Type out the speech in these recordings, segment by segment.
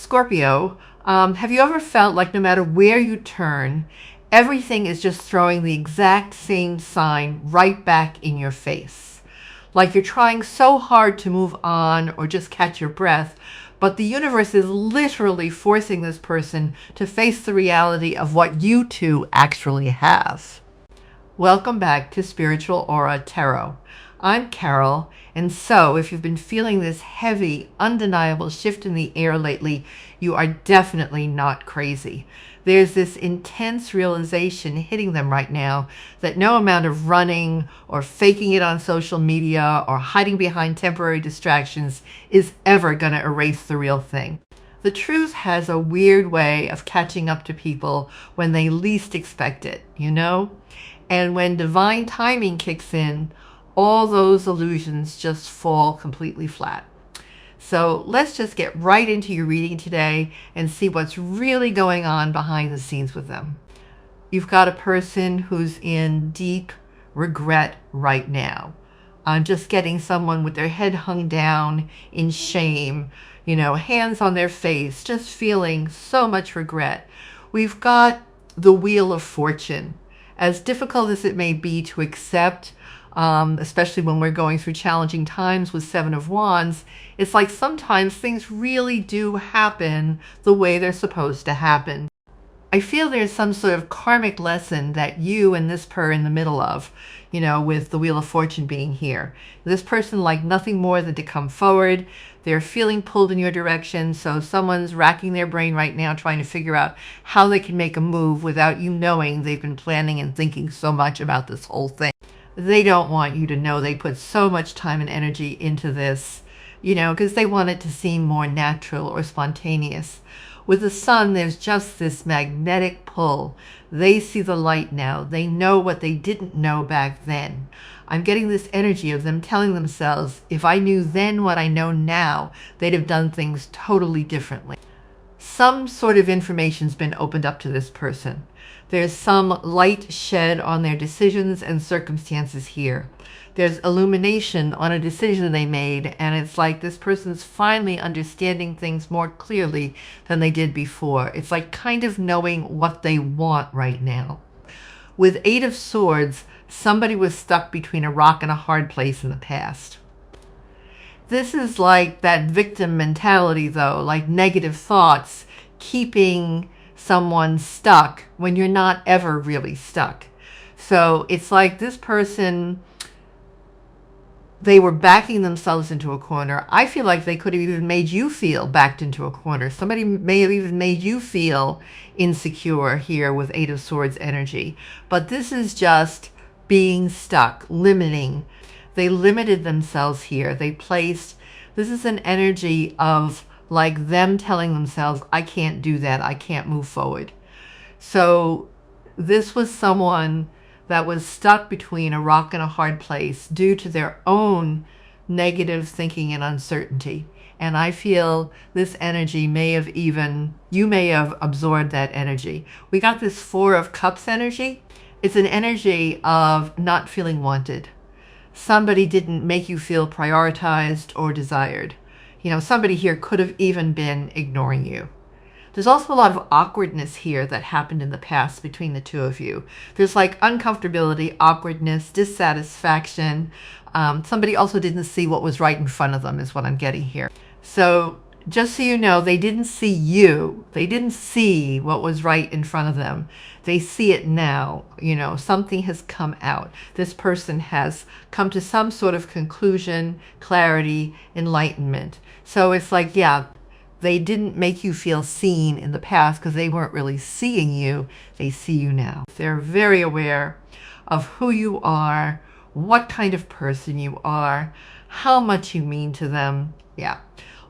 Scorpio, have you ever felt like no matter where you turn, everything is just throwing the exact same sign right back in your face? Like you're trying so hard to move on or just catch your breath, but the universe is literally forcing this person to face the reality of what you two actually have. Welcome back to Spiritual Aura Tarot. I'm Carol, and so if you've been feeling this heavy, undeniable shift in the air lately, you are definitely not crazy. There's this intense realization hitting them right now that no amount of running or faking it on social media or hiding behind temporary distractions is ever going to erase the real thing. The truth has a weird way of catching up to people when they least expect it, you know? And when divine timing kicks in, all those illusions just fall completely flat. So let's just get right into your reading today and see what's really going on behind the scenes with them. You've got a person who's in deep regret right now. I'm just getting someone with their head hung down in shame, hands on their face, just feeling so much regret. We've got the Wheel of Fortune. As difficult as it may be to accept, especially when we're going through challenging times with Seven of Wands, it's like sometimes things really do happen the way they're supposed to happen. I feel there's some sort of karmic lesson that you and this are in the middle of, with the Wheel of Fortune being here. This person like nothing more than to come forward. They're feeling pulled in your direction, so someone's racking their brain right now trying to figure out how they can make a move without you knowing they've been planning and thinking so much about this whole thing. They don't want you to know they put so much time and energy into this, because they want it to seem more natural or spontaneous. With the sun, there's just this magnetic pull. They see the light now. They know what they didn't know back then. I'm getting this energy of them telling themselves, if I knew then what I know now, they'd have done things totally differently. Some sort of information's been opened up to this person. There's some light shed on their decisions and circumstances here. There's illumination on a decision they made, and it's like this person's finally understanding things more clearly than they did before. It's like kind of knowing what they want right now. With Eight of Swords, somebody was stuck between a rock and a hard place in the past. This is like that victim mentality, though, like negative thoughts keeping someone stuck when you're not ever really stuck. So it's like this person, they were backing themselves into a corner. I feel like they could have even made you feel backed into a corner. Somebody may have even made you feel insecure here with Eight of Swords energy. But this is just being stuck, limiting. They limited themselves here. This is an energy of like them telling themselves, I can't do that. I can't move forward. So this was someone that was stuck between a rock and a hard place due to their own negative thinking and uncertainty. And I feel this energy you may have absorbed that energy. We got this Four of Cups energy. It's an energy of not feeling wanted. Somebody didn't make you feel prioritized or desired. Somebody here could have even been ignoring you. There's also a lot of awkwardness here that happened in the past between the two of you. There's like uncomfortability, awkwardness, dissatisfaction. Somebody also didn't see what was right in front of them is what I'm getting here. So just so you know, they didn't see you. They didn't see what was right in front of them. They see it now. Something has come out. This person has come to some sort of conclusion, clarity, enlightenment. So it's like, yeah, they didn't make you feel seen in the past because they weren't really seeing you. They see you now. They're very aware of who you are, what kind of person you are, how much you mean to them. Yeah.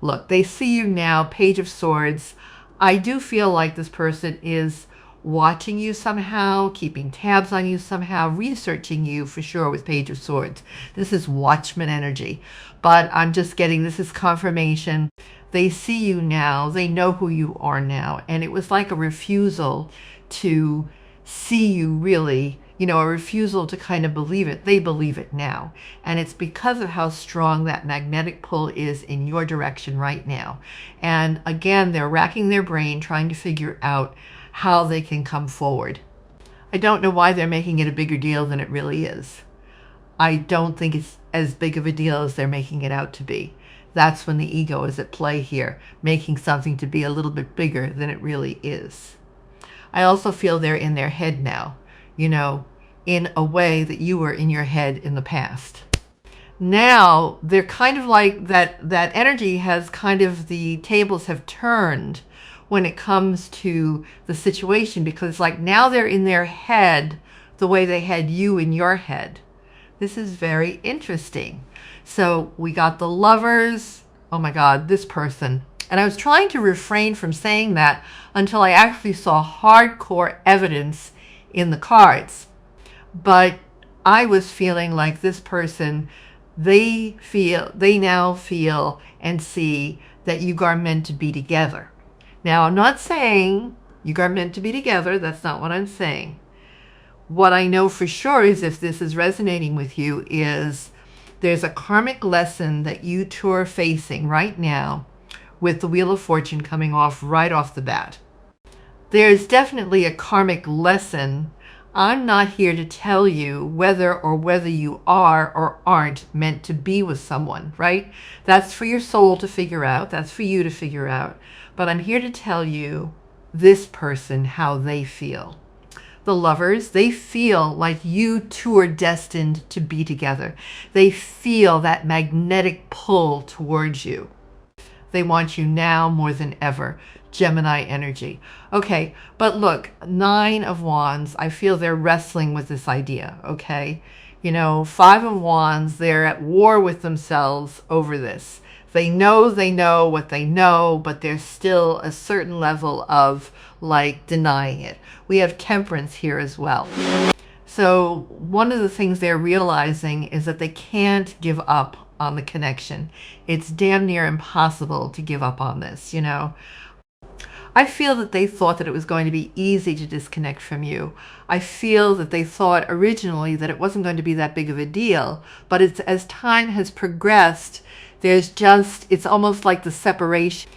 Look, they see you now, Page of Swords. I do feel like this person is watching you somehow, keeping tabs on you somehow, researching you for sure with Page of Swords. This is watchman energy. But I'm just getting, this is confirmation. They see you now. They know who you are now. And it was like a refusal to see you really a refusal to kind of believe it. They believe it now. And it's because of how strong that magnetic pull is in your direction right now. And again, they're racking their brain trying to figure out how they can come forward. I don't know why they're making it a bigger deal than it really is. I don't think it's as big of a deal as they're making it out to be. That's when the ego is at play here, making something to be a little bit bigger than it really is. I also feel they're in their head now, in a way that you were in your head in the past. Now, they're kind of like that energy has kind of, the tables have turned when it comes to the situation, because like now they're in their head the way they had you in your head. This is very interesting. So we got the Lovers. Oh my God, this person. And I was trying to refrain from saying that until I actually saw hardcore evidence in the cards. But I was feeling like this person, they now feel and see that you are meant to be together. Now, I'm not saying you are meant to be together. That's not what I'm saying. What I know for sure is, if this is resonating with you, is there's a karmic lesson that you two are facing right now with the Wheel of Fortune coming off right off the bat. There's definitely a karmic lesson. I'm not here to tell you whether you are or aren't meant to be with someone, right? That's for your soul to figure out. That's for you to figure out. But I'm here to tell you this person, how they feel. The Lovers, they feel like you two are destined to be together. They feel that magnetic pull towards you. They want you now more than ever. Gemini energy. Okay, but look, 9 of Wands, I feel they're wrestling with this idea, okay? 5 of Wands, they're at war with themselves over this. They know what they know, but there's still a certain level of like denying it. We have Temperance here as well. So one of the things they're realizing is that they can't give up on the connection. It's damn near impossible to give up on this, I feel that they thought that it was going to be easy to disconnect from you. I feel that they thought originally that it wasn't going to be that big of a deal, but as time has progressed, it's almost like the separation.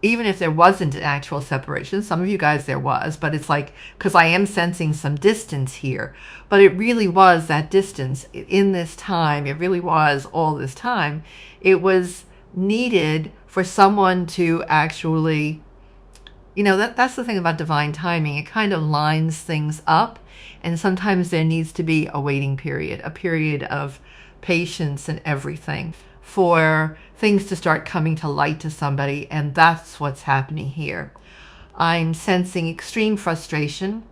Even if there wasn't an actual separation, some of you guys there was, but it's like, because I am sensing some distance here, but it really was that distance in this time. It really was all this time. It was needed for someone to actually, that's the thing about divine timing. It kind of lines things up, and sometimes there needs to be a waiting period, a period of patience and everything for things to start coming to light to somebody, and that's what's happening here. I'm sensing extreme frustration.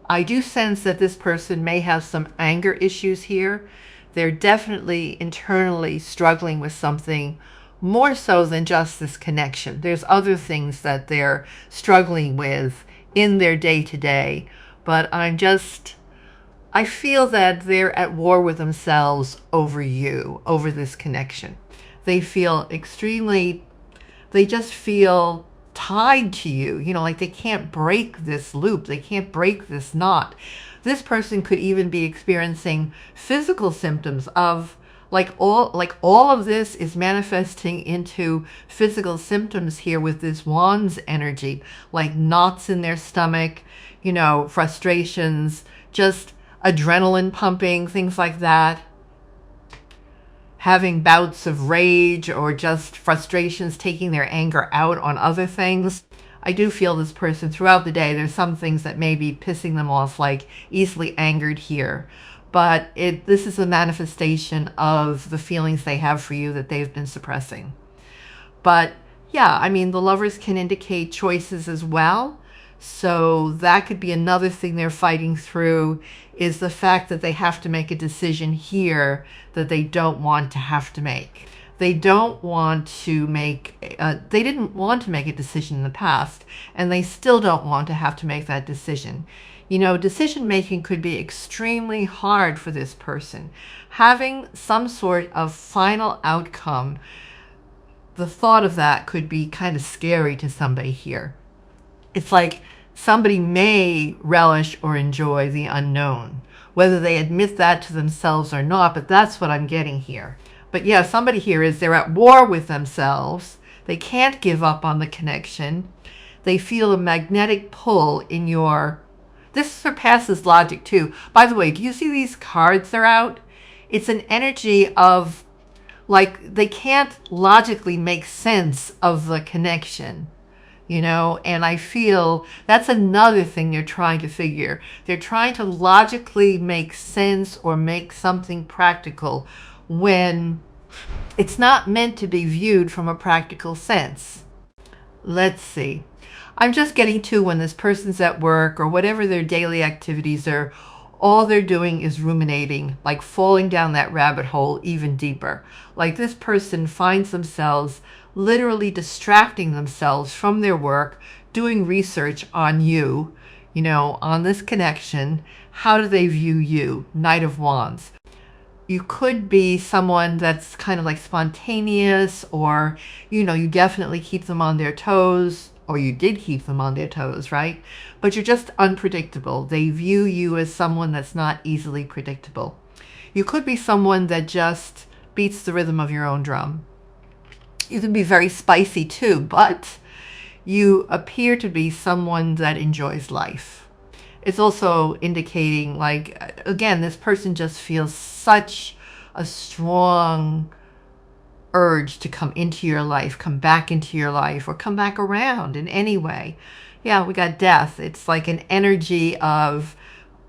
I do sense that this person may have some anger issues here. They're definitely internally struggling with something more so than just this connection. There's other things that they're struggling with in their day-to-day, but I feel that they're at war with themselves over you, over this connection. They feel they just feel tied to you, like they can't break this loop. They can't break this knot. This person could even be experiencing physical symptoms of all of this is manifesting into physical symptoms here with this Wands energy, like knots in their stomach, frustrations, just adrenaline pumping, things like that. Having bouts of rage or just frustrations, taking their anger out on other things. I do feel this person throughout the day, there's some things that may be pissing them off, like easily angered here. But this is a manifestation of the feelings they have for you that they've been suppressing. But yeah, the Lovers can indicate choices as well. So that could be another thing they're fighting through, is the fact that they have to make a decision here that they don't want to have to make. They don't want to make, they didn't want to make a decision in the past, and they still don't want to have to make that decision. Decision making could be extremely hard for this person. Having some sort of final outcome, the thought of that could be kind of scary to somebody here. It's like somebody may relish or enjoy the unknown, whether they admit that to themselves or not, but that's what I'm getting here. But yeah, somebody here is they're at war with themselves. They can't give up on the connection. They feel a magnetic pull in your... This surpasses logic too. By the way, do you see these cards that are out? It's an energy of, like, they can't logically make sense of the connection, you know? And I feel that's another thing they're trying to figure. They're trying to logically make sense or make something practical when it's not meant to be viewed from a practical sense. Let's see. I'm just getting to when this person's at work or whatever their daily activities are, all they're doing is ruminating, like falling down that rabbit hole even deeper. Like this person finds themselves literally distracting themselves from their work, doing research on you, you know, on this connection. How do they view you? Knight of Wands. You could be someone that's kind of like spontaneous, or, you know, you definitely keep them on their toes, or you did keep them on their toes, right? But you're just unpredictable. They view you as someone that's not easily predictable. You could be someone that just beats the rhythm of your own drum. You can be very spicy too, but you appear to be someone that enjoys life. It's also indicating, like, again, this person just feels such a strong urge to come into your life, come back into your life, or come back around in any way. Yeah, we got death. It's like an energy of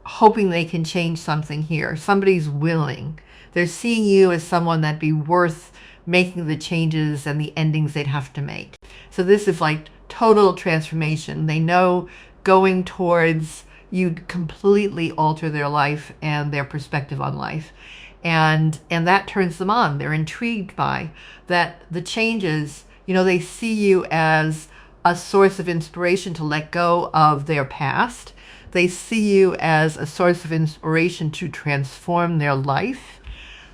hoping they can change something here. Somebody's willing. They're seeing you as someone that'd be worth making the changes and the endings they'd have to make. So this is like total transformation. They know going towards you'd completely alter their life and their perspective on life. And that turns them on. They're intrigued by that, the changes, you know, they see you as a source of inspiration to let go of their past. They see you as a source of inspiration to transform their life.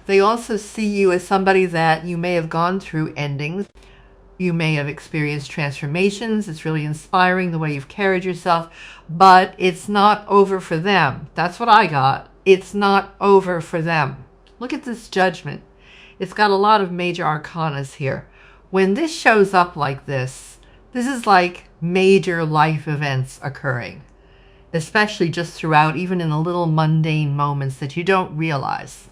They also see you as somebody that you may have gone through endings. You may have experienced transformations. It's really inspiring the way you've carried yourself, but it's not over for them. That's what I got. It's not over for them. Look at this Judgment. It's got a lot of major arcanas here. When this shows up like this is like major life events occurring, especially just throughout, even in the little mundane moments that you don't realize.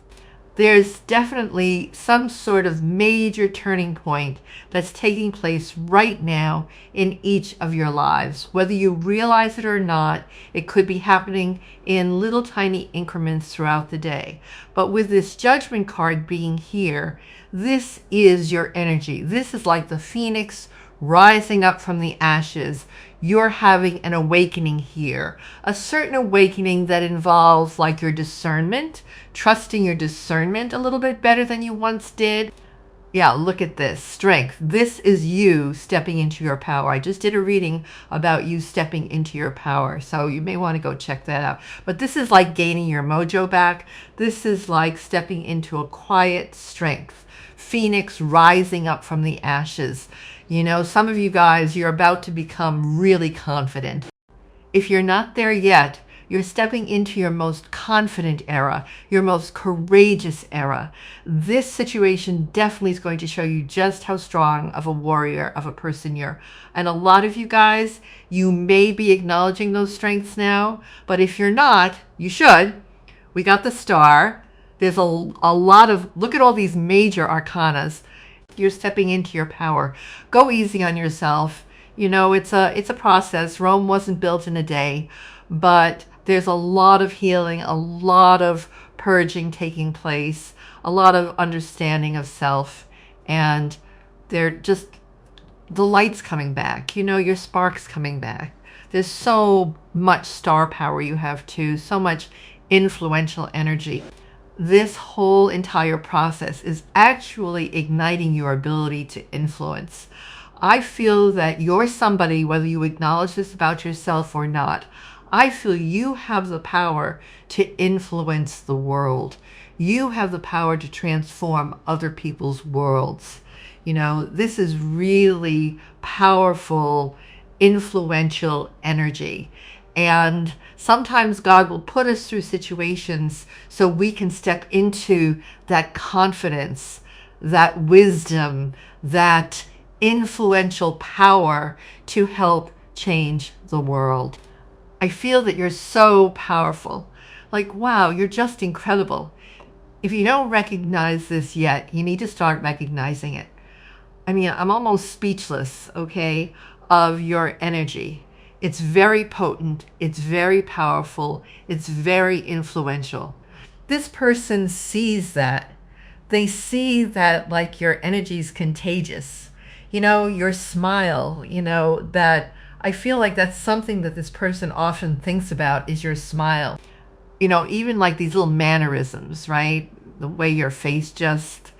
There's definitely some sort of major turning point that's taking place right now in each of your lives. Whether you realize it or not, it could be happening in little tiny increments throughout the day. But with this Judgment card being here, this is your energy. This is like the phoenix rising up from the ashes. You're having an awakening here, a certain awakening that involves like your discernment, trusting your discernment a little bit better than you once did. Yeah, look at this strength. This is you stepping into your power. I just did a reading about you stepping into your power, so you may want to go check that out. But this is like gaining your mojo back. This is like stepping into a quiet strength, phoenix rising up from the ashes. You know, some of you guys, you're about to become really confident. If you're not there yet, you're stepping into your most confident era, your most courageous era. This situation definitely is going to show you just how strong of a warrior, of a person you're. And a lot of you guys, you may be acknowledging those strengths now, but if you're not, you should. We got the Star. There's a lot of, look at all these major arcanas. You're stepping into your power. Go easy on yourself. You know, it's a process. Rome wasn't built in a day, but there's a lot of healing, a lot of purging taking place, a lot of understanding of self, and they're just, the light's coming back. You know, your spark's coming back. There's so much star power you have too, so much influential energy. This whole entire process is actually igniting your ability to influence. I feel that you're somebody, whether you acknowledge this about yourself or not, I feel you have the power to influence the world. You have the power to transform other people's worlds. You know, this is really powerful, influential energy. And sometimes God will put us through situations so we can step into that confidence, that wisdom, that influential power to help change the world. I feel that you're so powerful. Like, wow, you're just incredible. If you don't recognize this yet, you need to start recognizing it. I mean, I'm almost speechless, okay, of your energy. It's very potent, it's very powerful, it's very influential. This person sees that. They see that, like, your energy is contagious. You know, your smile, you know, that I feel like that's something that this person often thinks about is your smile. You know, even like these little mannerisms, right? The way your face just,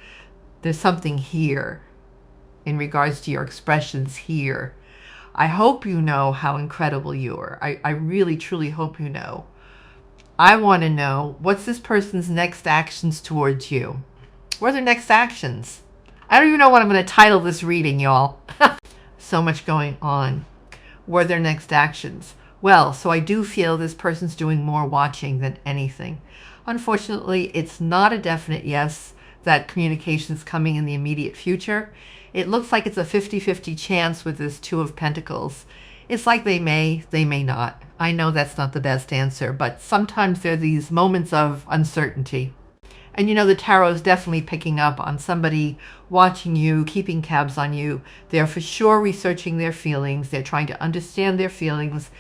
there's something here in regards to your expressions here. I hope you know how incredible you are. I really, truly hope you know. I want to know, what's this person's next actions towards you? What are their next actions? I don't even know what I'm going to title this reading, y'all. So much going on. What are their next actions? Well, so I do feel this person's doing more watching than anything. Unfortunately, it's not a definite yes that communication's coming in the immediate future. It looks like it's a 50-50 chance with this Two of Pentacles. It's like they may not. I know that's not the best answer, but sometimes there are these moments of uncertainty. And you know, the tarot is definitely picking up on somebody watching you, keeping tabs on you. They're for sure researching their feelings. They're trying to understand their feelings.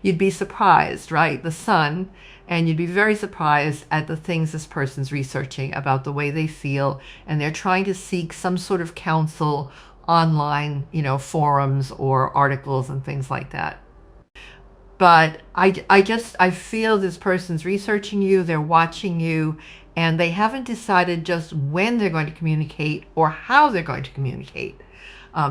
You'd be surprised, right? The Sun. And you'd be very surprised at the things this person's researching about the way they feel. And they're trying to seek some sort of counsel online, you know, forums or articles and things like that. But I feel this person's researching you, they're watching you, and they haven't decided just when they're going to communicate or how they're going to communicate.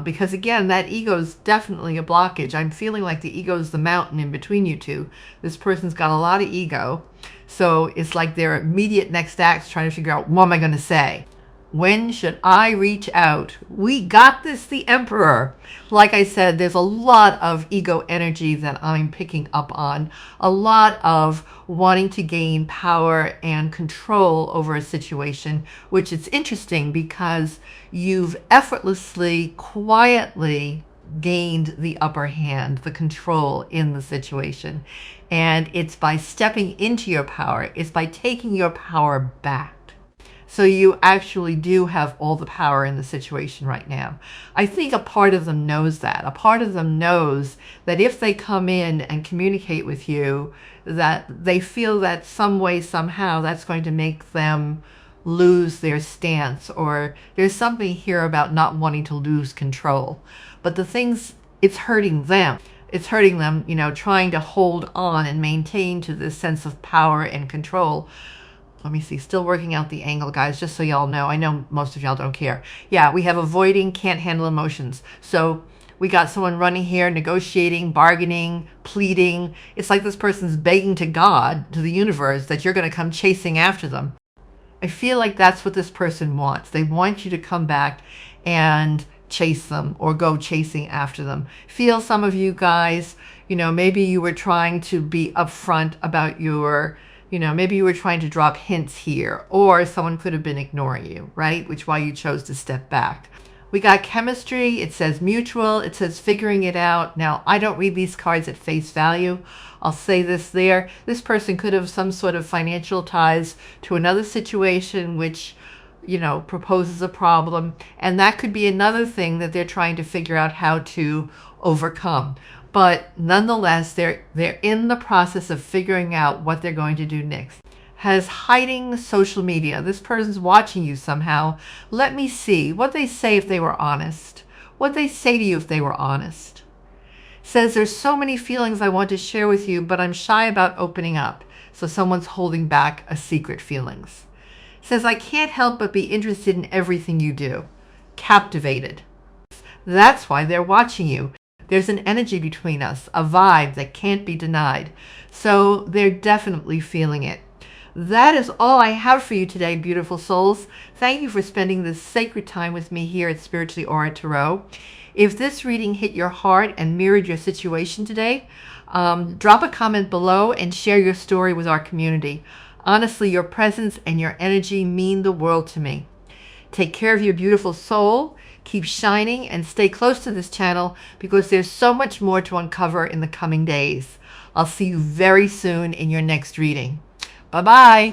Because again, that ego is definitely a blockage. I'm feeling like the ego is the mountain in between you two. This person's got a lot of ego. So it's like their immediate next act's trying to figure out, what am I going to say? When should I reach out? We got this, the Emperor. Like I said, there's a lot of ego energy that I'm picking up on. A lot of wanting to gain power and control over a situation, which is interesting because you've effortlessly, quietly gained the upper hand, the control in the situation. And it's by stepping into your power. It's by taking your power back. So you actually do have all the power in the situation right now. I think a part of them knows that. A part of them knows that if they come in and communicate with you, that they feel that some way, somehow, that's going to make them lose their stance, or there's something here about not wanting to lose control. But the things, it's hurting them. It's hurting them, you know, trying to hold on and maintain to this sense of power and control. Let me see, still working out the angle, guys, just so y'all know. I know most of y'all don't care. Yeah, we have avoiding, can't handle emotions. So we got someone running here, negotiating, bargaining, pleading. It's like this person's begging to God, to the universe, that you're going to come chasing after them. I feel like that's what this person wants. They want you to come back and chase them or go chasing after them. Feel some of you guys, you know, maybe you were trying to be upfront about your, you know, maybe you were trying to drop hints here, or someone could have been ignoring you, right? Which why you chose to step back. We got chemistry. It says mutual. It says figuring it out. Now, I don't read these cards at face value. I'll say this there. This person could have some sort of financial ties to another situation which, you know, proposes a problem. And that could be another thing that they're trying to figure out how to overcome. But nonetheless, they're in the process of figuring out what they're going to do next. Has hiding social media. This person's watching you somehow. Let me see what they say if they were honest. What they say to you if they were honest. Says there's so many feelings I want to share with you, but I'm shy about opening up. So someone's holding back a secret feelings. Says I can't help but be interested in everything you do. Captivated. That's why they're watching you. There's an energy between us, a vibe that can't be denied. So they're definitely feeling it. That is all I have for you today, beautiful souls. Thank you for spending this sacred time with me here at Spiritually Aura Tarot. If this reading hit your heart and mirrored your situation today, drop a comment below and share your story with our community. Honestly, your presence and your energy mean the world to me. Take care of your beautiful soul, keep shining, and stay close to this channel because there's so much more to uncover in the coming days. I'll see you very soon in your next reading. Bye-bye.